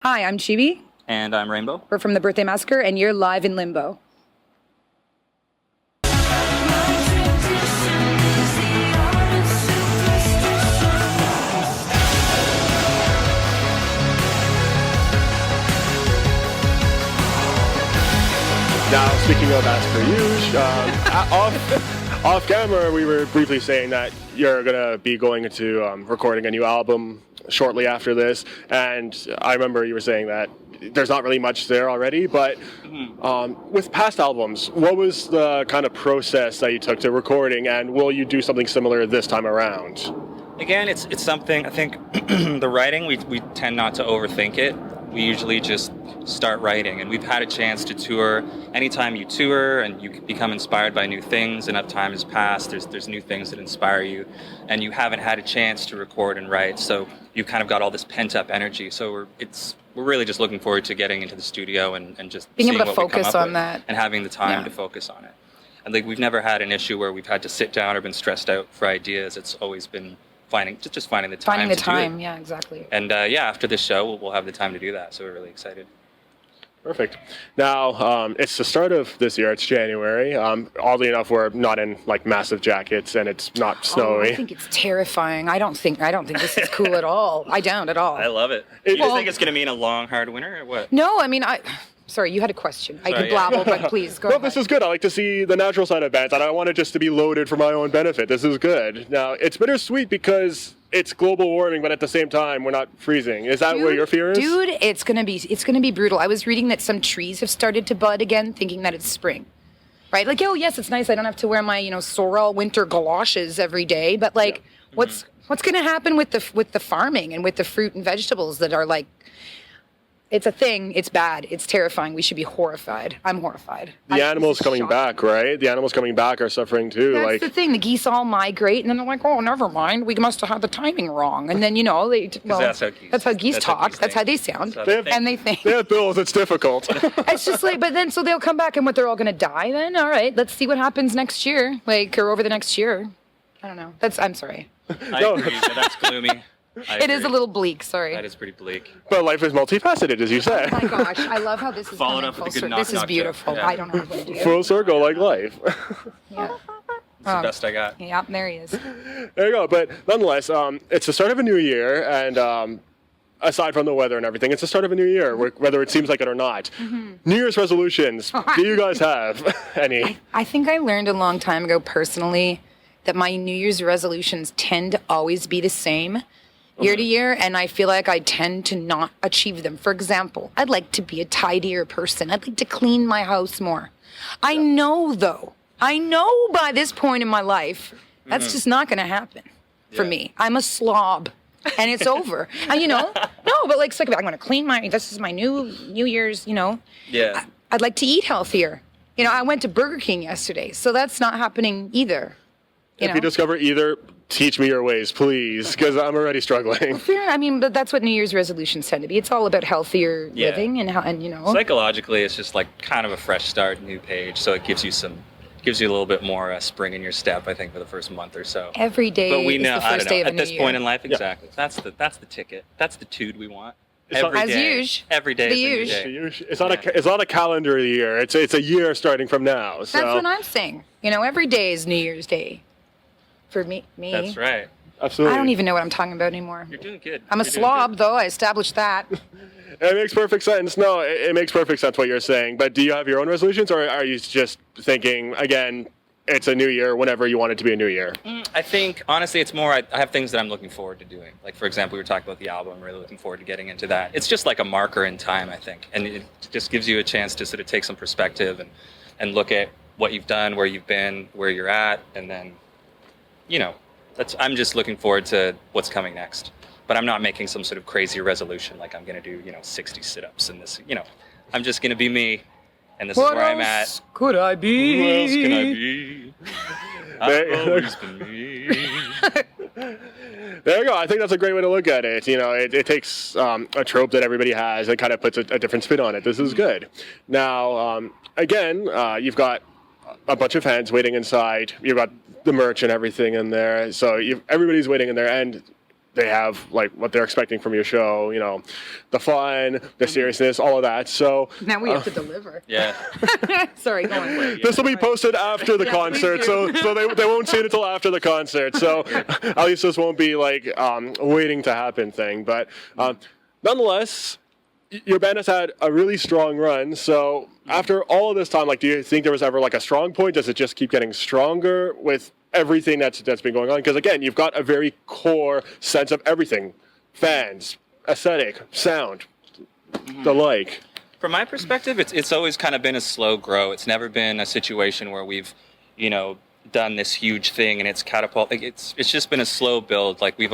Hi, I'm Chibi. And I'm Rainbow. We're from the Birthday Massacre, and you're live in Limbo. Now, speaking of As Per Usual, off camera, we were briefly saying that you're going to be going into recording a new album shortly after this, and I remember you were saying that there's not really much there already, but with past albums, what was the kind of process that you took to recording, and will you do something similar this time around? Again, it's something, I think, the writing, we tend not to overthink it. We usually just start writing, and we've had a chance to tour. Anytime you tour and you become inspired by new things, enough time has passed, there's new things that inspire you, and you haven't had a chance to record and write, so you've kind of got all this pent-up energy. So we're really just looking forward to getting into the studio and just being seeing able to what we come focus up on with that and having the time to focus on it. And like we've never had an issue where we've had to sit down or been stressed out for ideas. It's always been finding the time. Finding the to time, do it. yeah, exactly. And after this show, we'll have the time to do that. So we're really excited. Perfect. Now, it's the start of this year. It's January. Oddly enough, we're not in like massive jackets, and it's not snowy. I think it's terrifying. I don't think this is cool at all. I don't at all. I love it. You think it's going to mean a long, hard winter, or what? No, I mean, sorry, you had a question. I could blabble, but please go ahead. This is good. I like to see the natural side of bands, and I want it just to be loaded for my own benefit. This is good. Now, it's bittersweet because it's global warming, but at the same time, we're not freezing. Is that what your fear is? Dude, it's gonna be brutal. I was reading that some trees have started to bud again, thinking that it's spring. Right? Like, oh yes, it's nice. I don't have to wear my, Sorel winter galoshes every day. But like, what's gonna happen with the farming and with the fruit and vegetables that are like? It's a thing. It's bad. It's terrifying. We should be horrified. I'm horrified. The animals coming back, right? The animals coming back are suffering too. That's the thing. The geese all migrate, and then they're like, "Oh, never mind. We must have had the timing wrong." And then that's how geese talk. That's how they sound. And they think they have bills. It's difficult. It's just like, but then so they'll come back, and they're all going to die. Then all right, let's see what happens next year, or over the next year. I don't know. I'm sorry. I agree, but that's gloomy. It is a little bleak, sorry. That is pretty bleak. But life is multifaceted, as you say. Oh my gosh, I love how this is Followed coming up with full a good circle. knock, This is beautiful. yeah. I don't know what to do. Full circle, like life. Yeah. It's the best I got. Yeah, there he is. There you go. But nonetheless, it's the start of a new year, and aside from the weather and everything, it's the start of a new year, whether it seems like it or not. Mm-hmm. New Year's resolutions. Do you guys have any? I think I learned a long time ago personally that my New Year's resolutions tend to always be the same year to year, and I feel like I tend to not achieve them. For example, I'd like to be a tidier person. I'd like to clean my house more. I know by this point in my life, that's just not going to happen for me. I'm a slob, and it's over. And no, but like, it's like I'm going to clean this is my New Year's, Yeah. I'd like to eat healthier. I went to Burger King yesterday, so that's not happening either. If you discover either, teach me your ways, please, because I'm already struggling. Fair. I mean, but that's what New Year's resolutions tend to be. It's all about healthier living and Psychologically, it's just like kind of a fresh start, new page. So it gives you a little bit more spring in your step, I think, for the first month or so. Every day but we know, is the first day of a at new this year. point in life, exactly. That's the ticket. That's the tude we want. Every as day. usual. Every day is a new day. It's not a calendar year. It's a year starting from now. So. That's what I'm saying. Every day is New Year's Day. For me. That's right. Absolutely. I don't even know what I'm talking about anymore. You're doing good. I'm a slob, though. I established that. It makes perfect sense. No, it makes perfect sense what you're saying. But do you have your own resolutions, or are you just thinking, again, it's a new year whenever you want it to be a new year? I think, honestly, it's more, I have things that I'm looking forward to doing. Like, for example, we were talking about the album. I'm really looking forward to getting into that. It's just like a marker in time, I think. And it just gives you a chance to sort of take some perspective and look at what you've done, where you've been, where you're at, and then, I'm just looking forward to what's coming next. But I'm not making some sort of crazy resolution like I'm going to do, 60 sit-ups and this, I'm just going to be me. And this is where I'm at. What else could I be? Who else can I be? I've always been me. There you go. I think that's a great way to look at it. It takes a trope that everybody has and kind of puts a different spin on it. This is good. Now, again, you've got a bunch of fans waiting inside. You've got the merch and everything in there. So everybody's waiting in there. And they have like what they're expecting from your show, you know, the fun, the seriousness, all of that. So Now we have to deliver. Yeah. Sorry, go on. this will be posted after the concert, so they won't see it until after the concert. So at least this won't be like waiting to happen thing. But nonetheless, your band has had a really strong run. So after all of this time, like, do you think there was ever like a strong point? Does it just keep getting stronger with everything that's been going on? Because again, you've got a very core sense of everything: fans, aesthetic, sound, the like. From my perspective, it's always kind of been a slow grow. It's never been a situation where we've, you know, done this huge thing and it's catapulted. It's just been a slow build. Like we've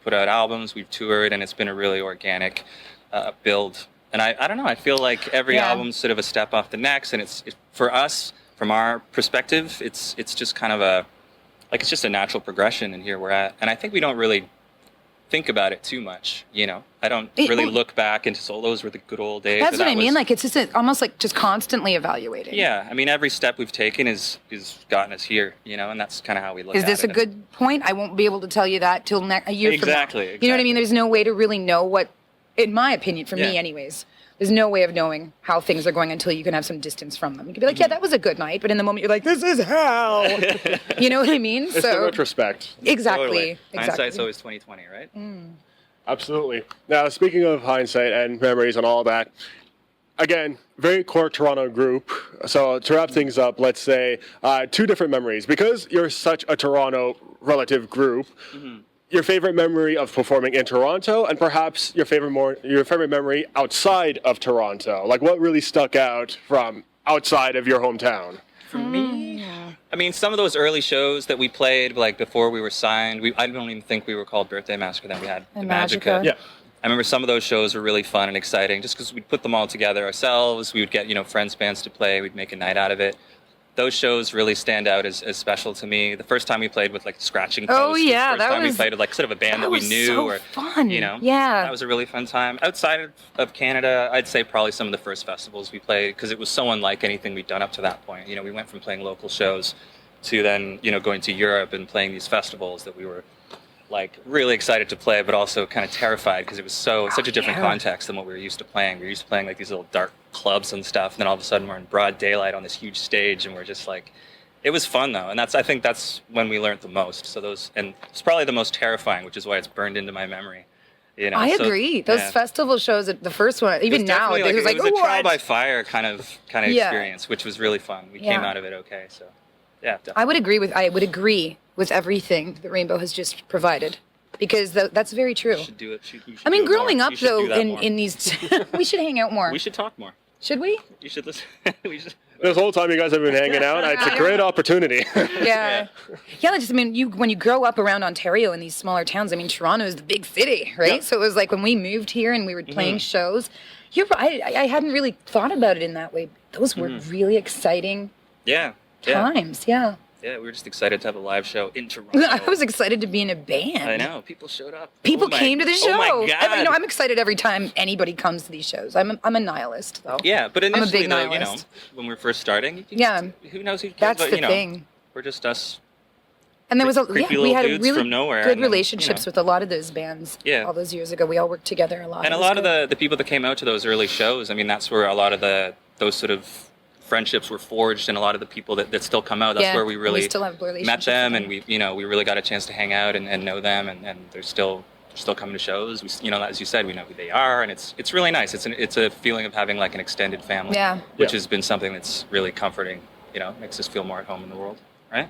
put out albums, we've toured, and it's been a really organic build. And I don't know, I feel like every album's sort of a step off the next, and it's for us, from our perspective, it's just kind of it's just a natural progression, and here we're at. And I think we don't really think about it too much, you know. I don't really look back into, so those were the good old days. That's what I mean. Like it's just almost like just constantly evaluating. Yeah, I mean, every step we've taken is gotten us here, you know, and that's kind of how we look at it. Is this a good point? I won't be able to tell you that till a year from now. Exactly. You know what I mean? There's no way to really know what, in my opinion, for me anyways, there's no way of knowing how things are going until you can have some distance from them. You can be like, yeah, that was a good night, but in the moment you're like, this is hell. You know what I mean? It's the retrospect. Exactly. Totally. Exactly. Hindsight's always 20/20, right? Absolutely. Now, speaking of hindsight and memories and all that, again, very core Toronto group. So to wrap things up, let's say two different memories. Because you're such a Toronto relative group, your favorite memory of performing in Toronto, and perhaps your favorite memory outside of Toronto. Like, what really stuck out from outside of your hometown? For me, I mean, some of those early shows that we played, like before we were signed, I don't even think we were called Birthday Massacre then. We had the Magica. Yeah. I remember some of those shows were really fun and exciting, just because we'd put them all together ourselves. We would get, you know, friends bands to play. We'd make a night out of it. Those shows really stand out as special to me. The first time we played with like Scratching Post. Oh yeah, the first time we played with like sort of a band that we knew. So fun. You know, yeah, that was a really fun time. Outside of Canada, I'd say probably some of the first festivals we played, because it was so unlike anything we'd done up to that point. You know, we went from playing local shows to then, you know, going to Europe and playing these festivals that we were like really excited to play, but also kind of terrified, because it was such a different context than what we were used to playing. We were used to playing like these little dark clubs and stuff, and then all of a sudden we're in broad daylight on this huge stage, and we're just like, it was fun though, and I think that's when we learned the most. So and it's probably the most terrifying, which is why it's burned into my memory. You know, I agree. Those festival shows, the first one, even now, it was like a trial by fire kind of experience, which was really fun. We came out of it okay. So yeah, definitely. I would agree with everything that Rainbow has just provided, because that's very true. We should do it. I mean, growing up though, in these, we should hang out more. We should talk more. Should we? You should listen. We should. This whole time you guys have been hanging out, it's a great opportunity. Yeah. I mean, when you grow up around Ontario in these smaller towns, I mean, Toronto is the big city, right? Yeah. So it was like when we moved here and we were playing shows, I hadn't really thought about it in that way. Those were really exciting times, yeah. Yeah, we were just excited to have a live show in Toronto. I was excited to be in a band. I know, people showed up. People came to the show. Oh my God. I'm excited every time anybody comes to these shows. I'm a nihilist, though. Yeah, but initially, I'm a big though, nihilist. when we were first starting, who knows who cares? That's but, the thing. We're just us. And there was we had dudes really from nowhere, good relationships with a lot of those bands. Yeah. All those years ago, we all worked together a lot. And a lot of the people that came out to those early shows, I mean, that's where a lot of those sort of friendships were forged, and a lot of the people that still come out, that's where we really still have met them, and we really got a chance to hang out and know them, and they're still coming to shows. We, as you said, we know who they are, and it's really nice. It's a feeling of having like an extended family, which has been something that's really comforting. Makes us feel more at home in the world, right?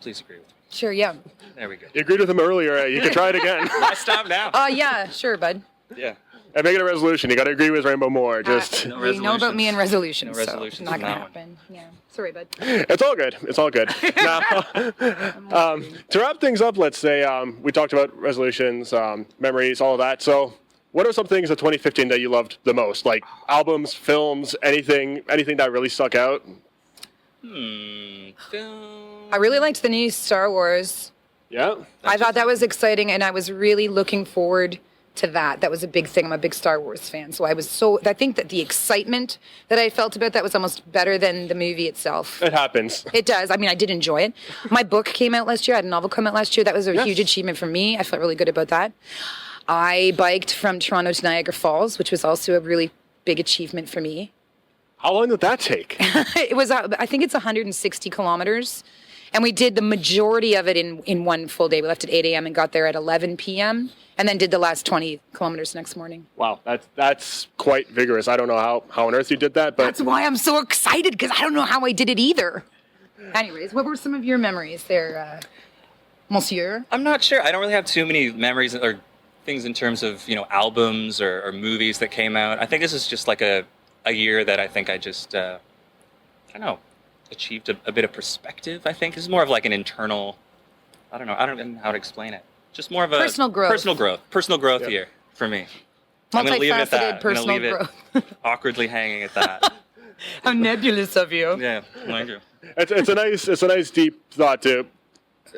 Please agree with me. Sure, yeah. There we go. You agreed with him earlier. You can try it again. Why stop now? Yeah, sure, bud. Yeah. And make it a resolution. You got to agree with Rainbow more. Just no you know about me and resolutions. No resolutions. So it's not going to happen. Yeah. Sorry, bud. It's all good. It's all good. Now, to wrap things up, let's say we talked about resolutions, memories, all of that. So what are some things of 2015 that you loved the most? Like albums, films, anything that really stuck out? Film. I really liked the new Star Wars. Yeah. I thought that was exciting, and I was really looking forward to that. That was a big thing. I'm a big Star Wars fan. So I think that the excitement that I felt about that was almost better than the movie itself. It happens. It does. I mean, I did enjoy it. My book came out last year. I had a novel come out last year. That was a huge achievement for me. I felt really good about that. I biked from Toronto to Niagara Falls, which was also a really big achievement for me. How long did that take? It was, I think it's 160 kilometers. And we did the majority of it in one full day. We left at 8 a.m. and got there at 11 p.m. and then did the last 20 kilometers next morning. Wow, that's quite vigorous. I don't know how on earth you did that, but That's why I'm so excited, because I don't know how I did it either. Anyways, what were some of your memories there, Monsieur? I'm not sure. I don't really have too many memories or things in terms of, albums or movies that came out. I think this is just like a year that I think I just, I don't know, achieved a bit of perspective, I think. This is more of like an internal, I don't know how to explain it. Just more of a Personal growth here for me. I'm going to leave it at that. Multifaceted personal growth. Awkwardly hanging at that. How nebulous of you. Yeah, thank you. it's a nice deep thought to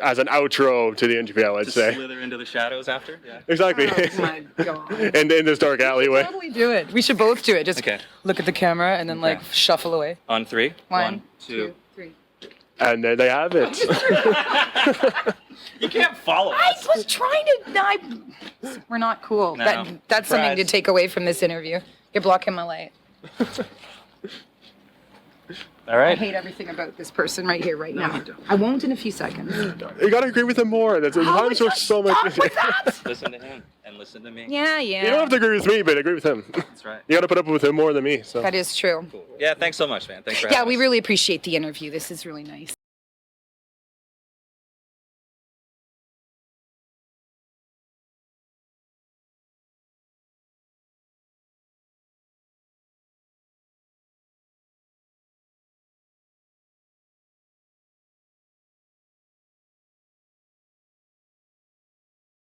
as an outro to the interview, I would To say. slither into the shadows after? Yeah. Exactly. Oh my God. in this dark alleyway. Totally do it. We should both do it. Just look at the camera and then like shuffle away. On three. One, 2, 3. And there they have it. You can't follow I us. was trying to. We're not cool. No. That's something to Surprise. take away from this interview. You're blocking my light. All I right. hate everything about this person right here, right now. I won't in a few seconds. You gotta agree with him more. There's times where so much. Listen to him and listen to me. Yeah. You don't have to agree with me, but agree with him. That's right. You gotta put up with him more than me. So. That is true. Cool. Yeah, thanks so much, man. Thanks for Yeah, having we us. really appreciate the interview. This is really nice.